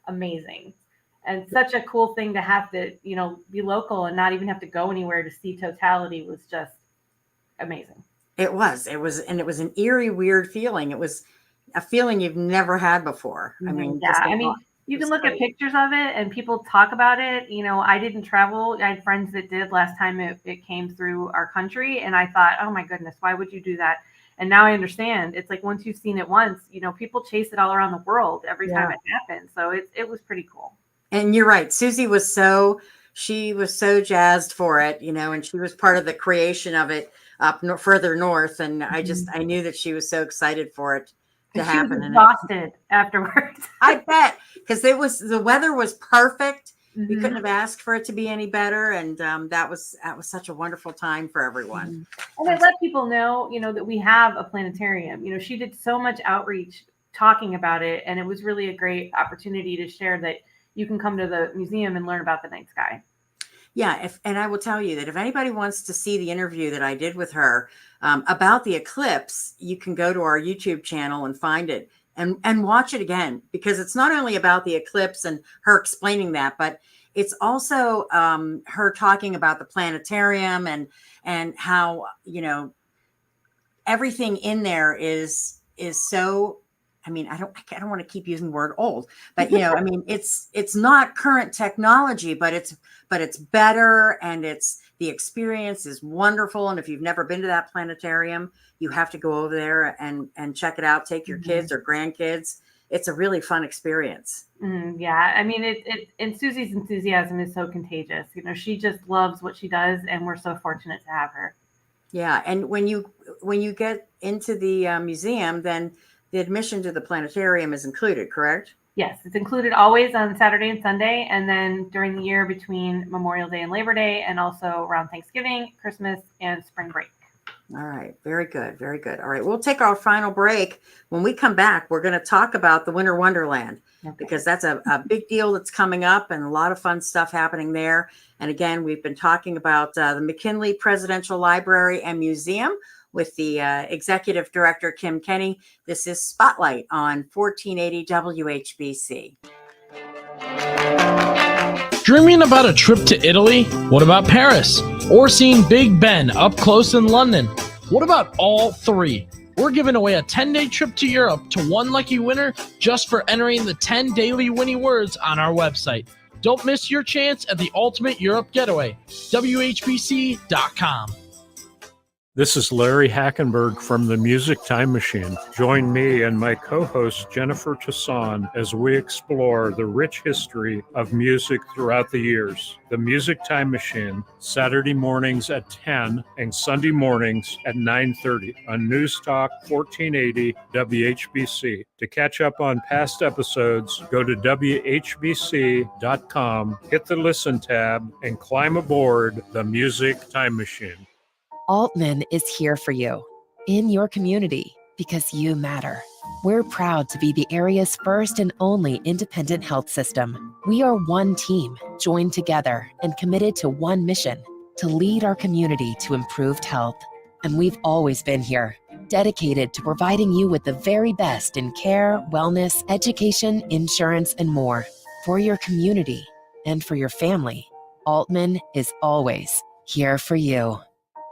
amazing, and such a cool thing to have to, be local and not even have to go anywhere to see totality was just amazing. It was, and it was an eerie, weird feeling. It was a feeling you've never had before. I mean, you can look at pictures of it and people talk about it. I didn't travel. I had friends that did last time it came through our country. And I thought, oh my goodness, why would you do that? And now I understand. It's like, once you've seen it once, people chase it all around the world every time it happens. So it was pretty cool. And you're right. Susie was so jazzed for it, and she was part of the creation of it up further north. And I knew that she was so excited for it to happen. She was exhausted afterwards. I bet, because the weather was perfect. Mm-hmm. We couldn't have asked for it to be any better, and that was such a wonderful time for everyone. And I let people know, that we have a planetarium. She did so much outreach talking about it, and it was really a great opportunity to share that you can come to the museum and learn about the night sky. Yeah, and I will tell you that if anybody wants to see the interview that I did with her about the eclipse, you can go to our YouTube channel and find it and watch it again, because it's not only about the eclipse and her explaining that, but it's also her talking about the planetarium and how, everything in there is so. I mean, I don't want to keep using the word old, but I mean, it's not current technology, but it's better, and the experience is wonderful. And if you've never been to that planetarium, you have to go over there and check it out. Take your kids or grandkids. It's a really fun experience. Yeah. I mean, and Susie's enthusiasm is so contagious. She just loves what she does, and we're so fortunate to have her. Yeah, and when you get into the museum, then the admission to the planetarium is included, correct? Yes, it's included always on Saturday and Sunday, and then during the year between Memorial Day and Labor Day, and also around Thanksgiving, Christmas, and spring break. All right, very good, very good. All right, we'll take our final break. When we come back, we're going to talk about the Winter Wonderland, because that's a big deal that's coming up and a lot of fun stuff happening there. And again, we've been talking about the McKinley Presidential Library and Museum with the Executive Director, Kim Kenny. This is Spotlight on 1480 WHBC. Dreaming about a trip to Italy? What about Paris? Or seeing Big Ben up close in London? What about all three? We're giving away a 10-day trip to Europe to one lucky winner just for entering the 10 daily winning words on our website. Don't miss your chance at the ultimate Europe getaway. WHBC.com. This is Larry Hackenberg from the Music Time Machine. Join me and my co-host Jennifer Tassan as we explore the rich history of music throughout the years. The Music Time Machine, Saturday mornings at 10 and Sunday mornings at 9:30 on News Talk 1480 WHBC. To catch up on past episodes, go to WHBC.com, hit the Listen tab, and climb aboard the Music Time Machine. Altman is here for you, in your community, because you matter. We're proud to be the area's first and only independent health system. We are one team, joined together and committed to one mission, to lead our community to improved health. And we've always been here, dedicated to providing you with the very best in care, wellness, education, insurance, and more. For your community and for your family, Altman is always here for you.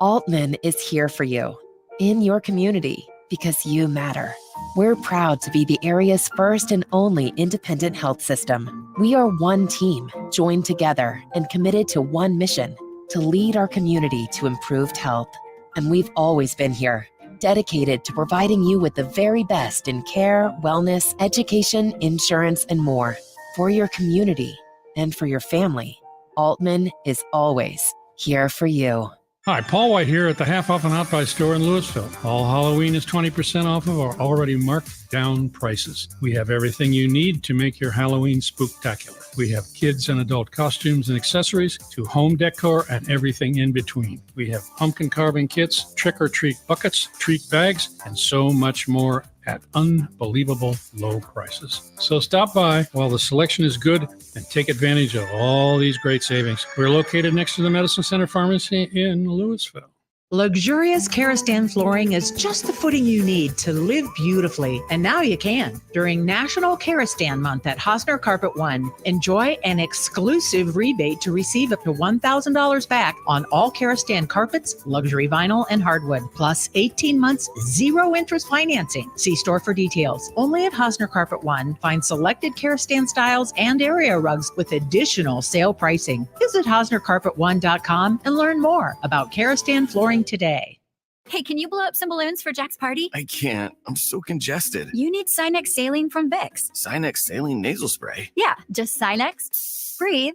Altman is here for you, in your community, because you matter. We're proud to be the area's first and only independent health system. We are one team, joined together and committed to one mission, to lead our community to improved health. And we've always been here, dedicated to providing you with the very best in care, wellness, education, insurance, and more. For your community and for your family, Altman is always here for you. Hi, Paul White here at the Half Off and Hot Buy store in Louisville. All Halloween is 20% off of our already marked down prices. We have everything you need to make your Halloween spooktacular. We have kids and adult costumes and accessories to home decor and everything in between. We have pumpkin carving kits, trick-or-treat buckets, treat bags, and so much more at unbelievable low prices. So stop by while the selection is good and take advantage of all these great savings. We're located next to the Medicine Center Pharmacy in Louisville. Luxurious Karastan flooring is just the footing you need to live beautifully, and now you can. During National Karastan Month at Hosner Carpet One, enjoy an exclusive rebate to receive up to $1,000 back on all Karastan carpets, luxury vinyl, and hardwood, plus 18 months zero interest financing. See store for details. Only at Hosner Carpet One, find selected Karastan styles and area rugs with additional sale pricing. Visit HosnerCarpet1.com and learn more about Karastan flooring today. Hey, can you blow up some balloons for Jack's party? I can't. I'm so congested. You need Sinex Saline from Vicks. Sinex Saline Nasal Spray? Yeah, just Sinex. Breathe.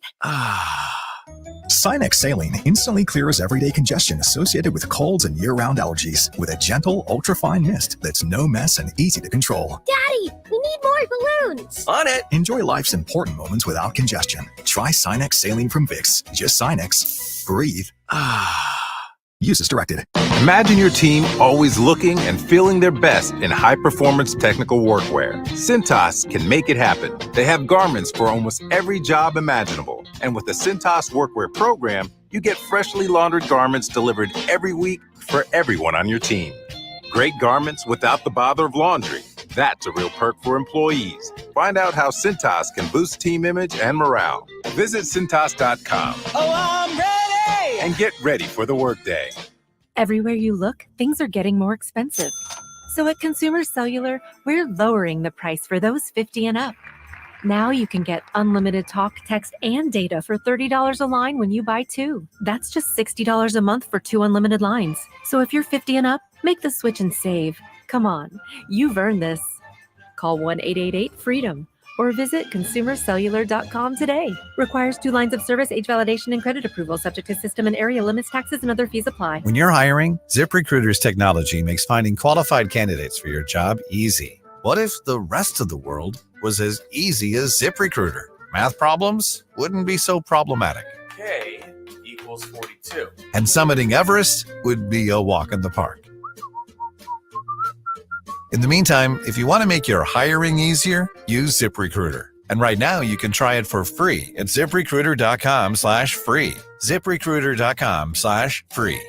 Sinex Saline instantly clears everyday congestion associated with colds and year-round allergies with a gentle, ultra-fine mist that's no mess and easy to control. Daddy, we need more balloons. On it. Enjoy life's important moments without congestion. Try Sinex Saline from Vicks. Just Sinex. Breathe. Use as directed. Imagine your team always looking and feeling their best in high-performance technical workwear. Cintas can make it happen. They have garments for almost every job imaginable. And with the Cintas Workwear program, you get freshly laundered garments delivered every week for everyone on your team. Great garments without the bother of laundry. That's a real perk for employees. Find out how Cintas can boost team image and morale. Visit Cintas.com. Oh, I'm ready! And get ready for the workday. Everywhere you look, things are getting more expensive. So at Consumer Cellular, we're lowering the price for those 50 and up. Now you can get unlimited talk, text, and data for $30 a line when you buy two. That's just $60 a month for 2 unlimited lines. So if you're 50 and up, make the switch and save. Come on, you've earned this. Call 1-888-FREEDOM or visit consumercellular.com today. Requires 2 lines of service, age validation, and credit approval, subject to system and area limits, taxes, and other fees apply. When you're hiring, ZipRecruiter's technology makes finding qualified candidates for your job easy. What if the rest of the world was as easy as ZipRecruiter? Math problems wouldn't be so problematic. K equals 42. And summiting Everest would be a walk in the park. In the meantime, if you want to make your hiring easier, use ZipRecruiter. And right now, you can try it for free at ZipRecruiter.com/free. ZipRecruiter.com/free.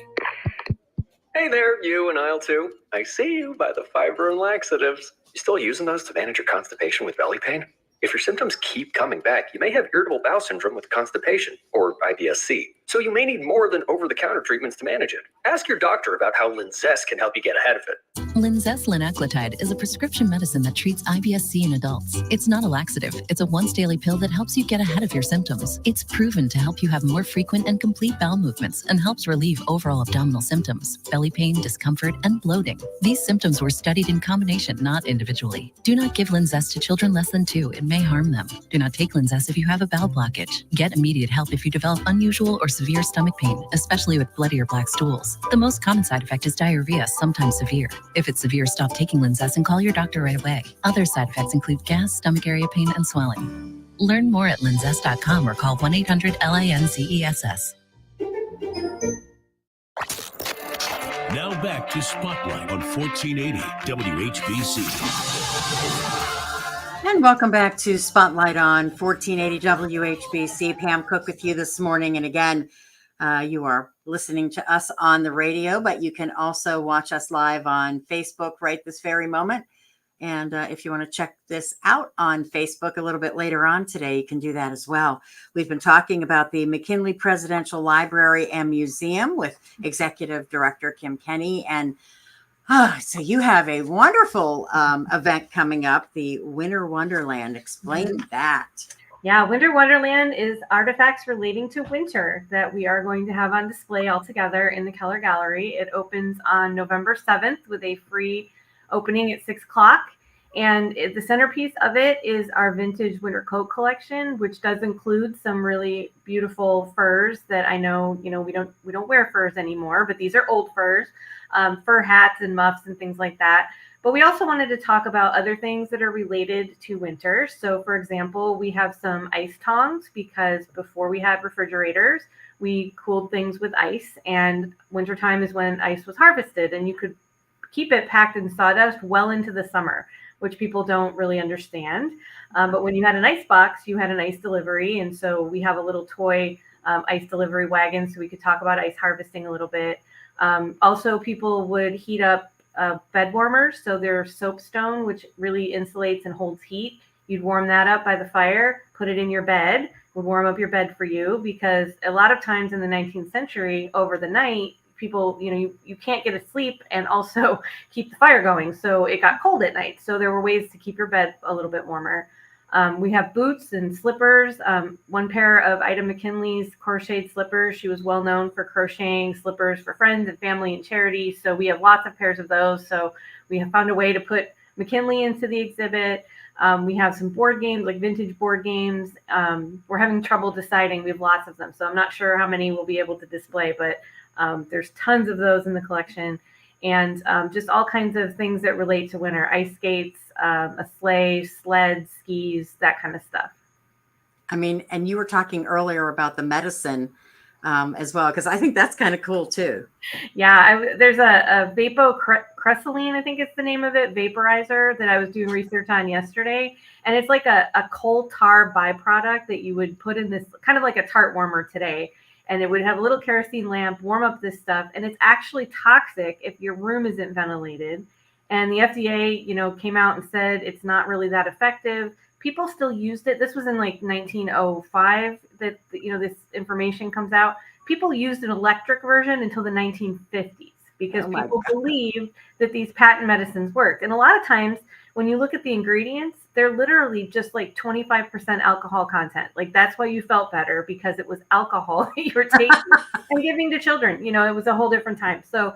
Hey there, you in aisle 2. I see you by the fiber and laxatives. You still using those to manage your constipation with belly pain? If your symptoms keep coming back, you may have irritable bowel syndrome with constipation, or IBS-C. So you may need more than over-the-counter treatments to manage it. Ask your doctor about how Linzess can help you get ahead of it. Linzess linaclotide is a prescription medicine that treats IBS-C in adults. It's not a laxative. It's a once-daily pill that helps you get ahead of your symptoms. It's proven to help you have more frequent and complete bowel movements and helps relieve overall abdominal symptoms, belly pain, discomfort, and bloating. These symptoms were studied in combination, not individually. Do not give Linzess to children less than 2. It may harm them. Do not take Linzess if you have a bowel blockage. Get immediate help if you develop unusual or severe stomach pain, especially with bloody or black stools. The most common side effect is diarrhea, sometimes severe. If it's severe, stop taking Linzess and call your doctor right away. Other side effects include gas, stomach area pain, and swelling. Learn more at linzess.com or call 1-800-LINCESS. Now back to Spotlight on 1480 WHBC. And welcome back to Spotlight on 1480 WHBC. Pam Cook with you this morning. And again, you are listening to us on the radio, but you can also watch us live on Facebook right this very moment. And if you want to check this out on Facebook a little bit later on today, you can do that as well. We've been talking about the McKinley Presidential Library and Museum with Executive Director Kim Kenny. And so you have a wonderful event coming up, the Winter Wonderland. Explain that. Yeah, Winter Wonderland is artifacts relating to winter that we are going to have on display all together in the Keller Gallery. It opens on November 7th with a free opening at 6 o'clock. And the centerpiece of it is our vintage winter coat collection, which does include some really beautiful furs that I know, we don't wear furs anymore, but these are old furs, fur hats and muffs and things like that. But we also wanted to talk about other things that are related to winter. So, for example, we have some ice tongs because before we had refrigerators, we cooled things with ice. And wintertime is when ice was harvested, and you could keep it packed in sawdust well into the summer, which people don't really understand. But when you had an ice box, you had an ice delivery. And so we have a little toy ice delivery wagon, so we could talk about ice harvesting a little bit. Also, people would heat up bed warmers. So there's soapstone, which really insulates and holds heat. You'd warm that up by the fire, put it in your bed, would warm up your bed for you, because a lot of times in the 19th century, over the night, people, you can't get to sleep and also keep the fire going. So it got cold at night. So there were ways to keep your bed a little bit warmer. We have boots and slippers. One pair of Ida McKinley's crocheted slippers. She was well known for crocheting slippers for friends and family and charity. So we have lots of pairs of those. So we have found a way to put McKinley into the exhibit. We have some board games, like vintage board games. We're having trouble deciding. We have lots of them. So I'm not sure how many we'll be able to display, but there's tons of those in the collection. And just all kinds of things that relate to winter: ice skates, a sleigh, sleds, skis, that kind of stuff. I mean, and you were talking earlier about the medicine as well, because I think that's kind of cool too. Yeah, there's a Vapocresylene, I think it's the name of it, vaporizer that I was doing research on yesterday. And it's like a coal tar byproduct that you would put in this, kind of like a tart warmer today. And it would have a little kerosene lamp, warm up this stuff. And it's actually toxic if your room isn't ventilated. And the FDA, came out and said it's not really that effective. People still used it. This was in like 1905 that, this information comes out. People used an electric version until the 1950s because people believed that these patent medicines worked. And a lot of times when you look at the ingredients, they're literally just like 25% alcohol content. Like that's why you felt better, because it was alcohol that you were taking and giving to children. It was a whole different time. So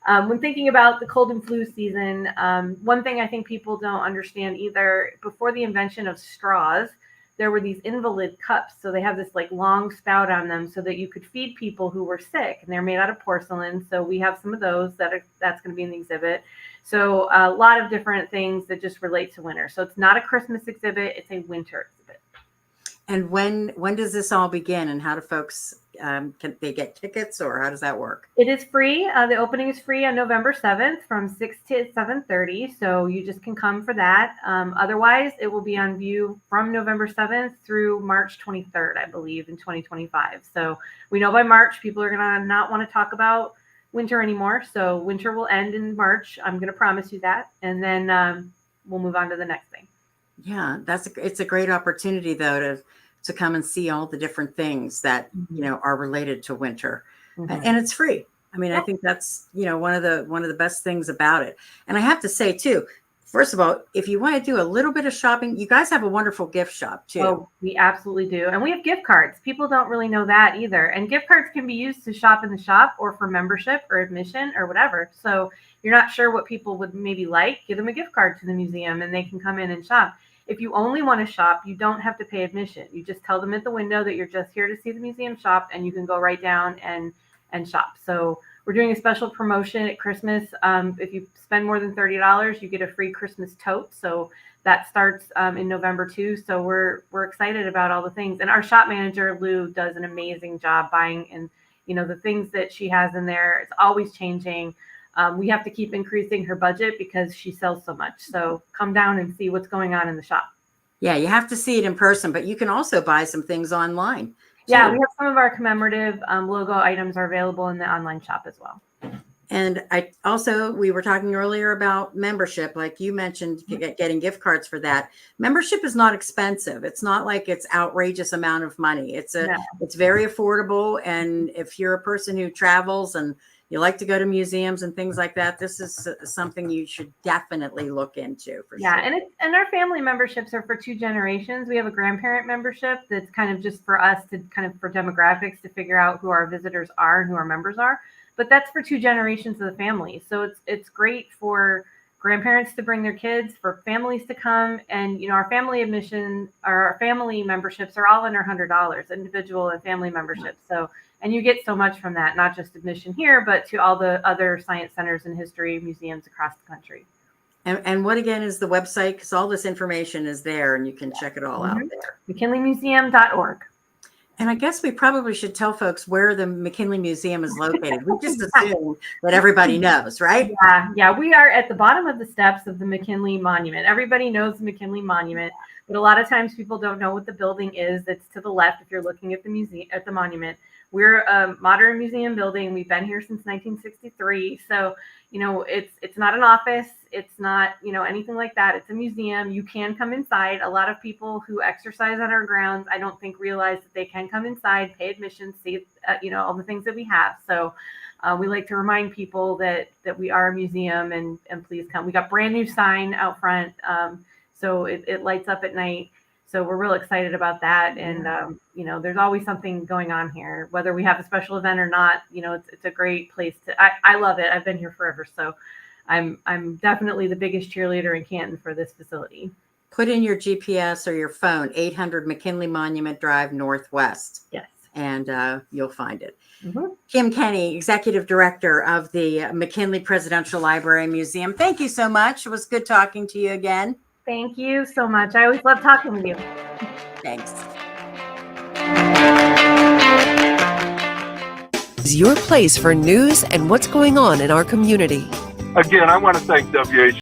When thinking about the cold and flu season, one thing I think people don't understand either, before the invention of straws, there were these invalid cups. So they have this like long spout on them so that you could feed people who were sick, and they're made out of porcelain. So we have some of those that's going to be in the exhibit. So a lot of different things that just relate to winter. So it's not a Christmas exhibit, it's a winter exhibit. And when does this all begin, and how do folks, can they get tickets, or how does that work? It is free. The opening is free on November 7th from 6 to 7:30. So you just can come for that. Otherwise, it will be on view from November 7th through March 23rd, I believe, in 2025. So we know by March, people are going to not want to talk about winter anymore. So winter will end in March. I'm going to promise you that. And then we'll move on to the next thing. Yeah, it's a great opportunity, though, to come and see all the different things that, are related to winter. And it's free. I mean, I think that's, one of the best things about it. And I have to say too, first of all, if you want to do a little bit of shopping, you guys have a wonderful gift shop too. Oh, we absolutely do. And we have gift cards. People don't really know that either. And gift cards can be used to shop in the shop or for membership or admission or whatever. So you're not sure what people would maybe like, give them a gift card to the museum and they can come in and shop. If you only want to shop, you don't have to pay admission. You just tell them at the window that you're just here to see the museum shop, and you can go right down and shop. So we're doing a special promotion at Christmas. If you spend more than $30, you get a free Christmas tote. So that starts in November too. So we're excited about all the things. And our shop manager, Lou, does an amazing job buying, and the things that she has in there, it's always changing. We have to keep increasing her budget because she sells so much. So come down and see what's going on in the shop. Yeah, you have to see it in person, but you can also buy some things online too. Yeah, we have some of our commemorative logo items are available in the online shop as well. And we were talking earlier about membership, like you mentioned, getting gift cards for that. Membership is not expensive. It's not like it's outrageous amount of money. It's very affordable. And if you're a person who travels and you like to go to museums and things like that, this is something you should definitely look into for sure. And our family memberships are for 2 generations. We have a grandparent membership that's kind of just for us to for demographics to figure out who our visitors are and who our members are. But that's for 2 generations of the family. So it's great for grandparents to bring their kids, for families to come. And, our family admission or our family memberships are all under $100, individual and family memberships. So, and you get so much from that, not just admission here, but to all the other science centers and history museums across the country. And what again is the website? Because all this information is there and you can check it all out there. McKinleymuseum.org. And I guess we probably should tell folks where the McKinley Museum is located. We just assume that everybody knows, right? Yeah. We are at the bottom of the steps of the McKinley Monument. Everybody knows the McKinley Monument, but a lot of times people don't know what the building is. It's to the left if you're looking at the museum, at the monument. We're a modern museum building. We've been here since 1963. So, it's not an office. It's not, anything like that. It's a museum. You can come inside. A lot of people who exercise on our grounds, I don't think realize that they can come inside, pay admission, see, all the things that we have. So we like to remind people that we are a museum and please come. We got brand new sign out front. So it lights up at night. So we're real excited about that. And, there's always something going on here, whether we have a special event or not. It's a great place I love it. I've been here forever. So I'm definitely the biggest cheerleader in Canton for this facility. Put in your GPS or your phone, 800 McKinley Monument Drive Northwest. Yes. And you'll find it. Kim Kenny, Executive Director of the McKinley Presidential Library Museum. Thank you so much. It was good talking to you again. Thank you so much. I always love talking with you. Thanks. Is your place for news and what's going on in our community. Again, I want to thank WH